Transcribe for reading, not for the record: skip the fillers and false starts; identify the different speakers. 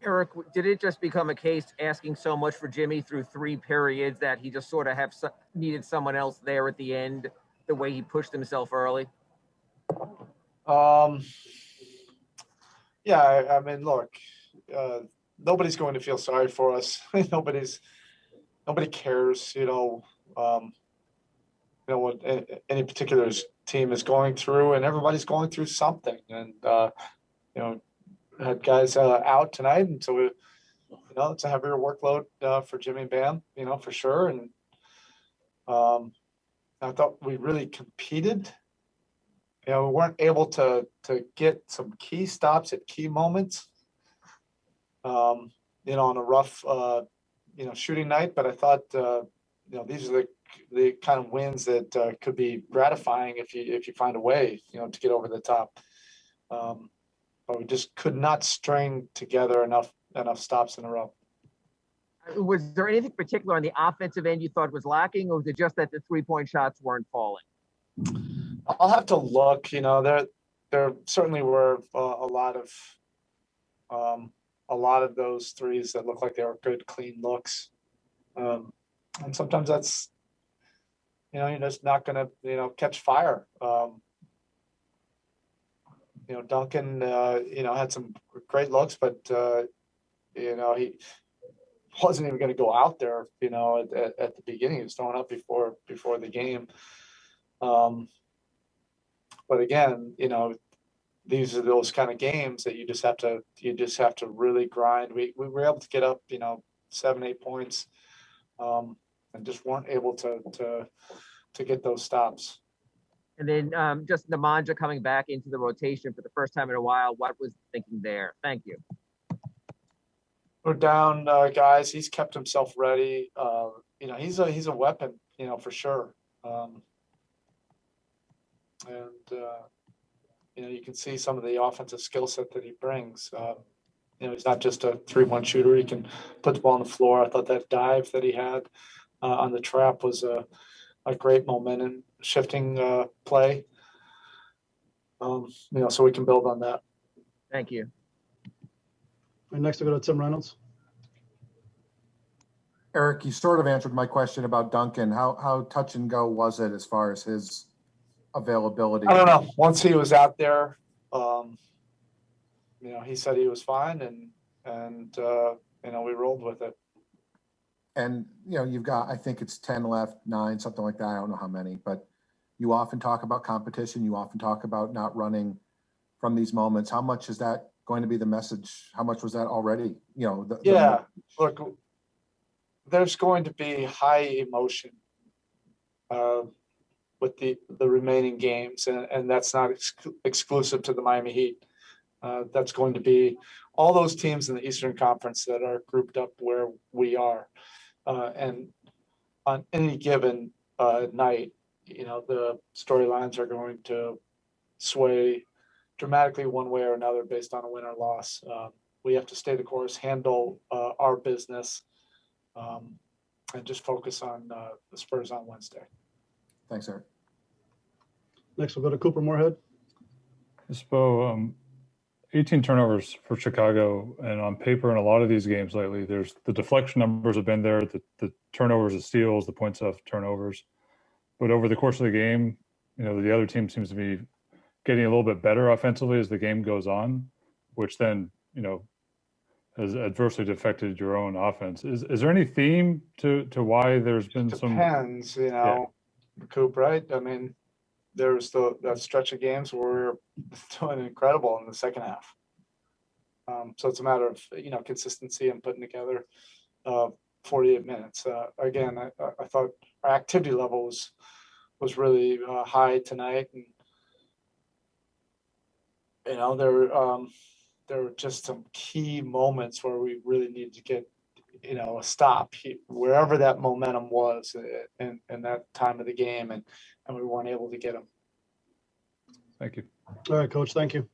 Speaker 1: Eric, did it just become a case asking so much for Jimmy through 3 periods that he just sort of needed someone else there at the end, the way he pushed himself early?
Speaker 2: Um, yeah, I mean, look, nobody's going to feel sorry for us. Nobody cares, what any particular team is going through, and everybody's going through something. And had guys out tonight, and so it's a heavier workload for Jimmy and Bam, for sure. And I thought we really competed. We weren't able to get some key stops at key moments. On a rough, shooting night, but I thought, these are the kind of wins that could be gratifying if you find a way, to get over the top. But we just could not string together enough stops in a row.
Speaker 1: Was there anything particular on the offensive end you thought was lacking, or was it just that the 3-point shots weren't falling?
Speaker 2: I'll have to look. There certainly were a lot of those threes that looked like they were good, clean looks. And sometimes that's, you're just not going to, catch fire. Duncan, had some great looks, but, he wasn't even going to go out there, at the beginning. He was throwing up before the game. But again, these are those kind of games that you just have to really grind. We were able to get up, 7-8 points, and just weren't able to get those stops.
Speaker 1: And then just Nemanja coming back into the rotation for the first time in a while. What was thinking there? Thank you.
Speaker 2: We're down, guys. He's kept himself ready. He's a weapon, for sure. You can see some of the offensive skill set that he brings. He's not just a 3-1 shooter. He can put the ball on the floor. I thought that dive that he had on the trap was a great momentum shifting play. So we can build on that.
Speaker 1: Thank you.
Speaker 3: And next we'll go to Tim Reynolds.
Speaker 4: Erik, you sort of answered my question about Duncan. How touch and go was it as far as his availability?
Speaker 2: I don't know. Once he was out there, he said he was fine, and we rolled with it.
Speaker 4: And you've got, I think it's 10 left, 9, something like that. I don't know how many, but you often talk about competition. You often talk about not running from these moments. How much is that going to be the message? How much was that already?
Speaker 2: Look, there's going to be high emotion with the remaining games, and that's not exclusive to the Miami Heat. That's going to be all those teams in the Eastern Conference that are grouped up where we are. And on any given night, the storylines are going to sway dramatically one way or another based on a win or loss. We have to stay the course, handle our business, and just focus on the Spurs on Wednesday.
Speaker 4: Thanks, Erik.
Speaker 3: Next, we'll go to Cooper Moorhead.
Speaker 5: Spo, 18 turnovers for Chicago, and on paper in a lot of these games lately, there's the deflection numbers have been there, the turnovers of steals, the points of turnovers. But over the course of the game, the other team seems to be getting a little bit better offensively as the game goes on, which then, has adversely affected your own offense. Is there any theme to why there's been some?
Speaker 2: Depends, Coop, right? I mean, there's that stretch of games where we're doing incredible in the second half. So it's a matter of, consistency and putting together 48 minutes. Again, I thought our activity level was really high tonight. And, there were just some key moments where we really needed to get, a stop wherever that momentum was in that time of the game, and we weren't able to get them.
Speaker 5: Thank you.
Speaker 3: All right, Coach. Thank you.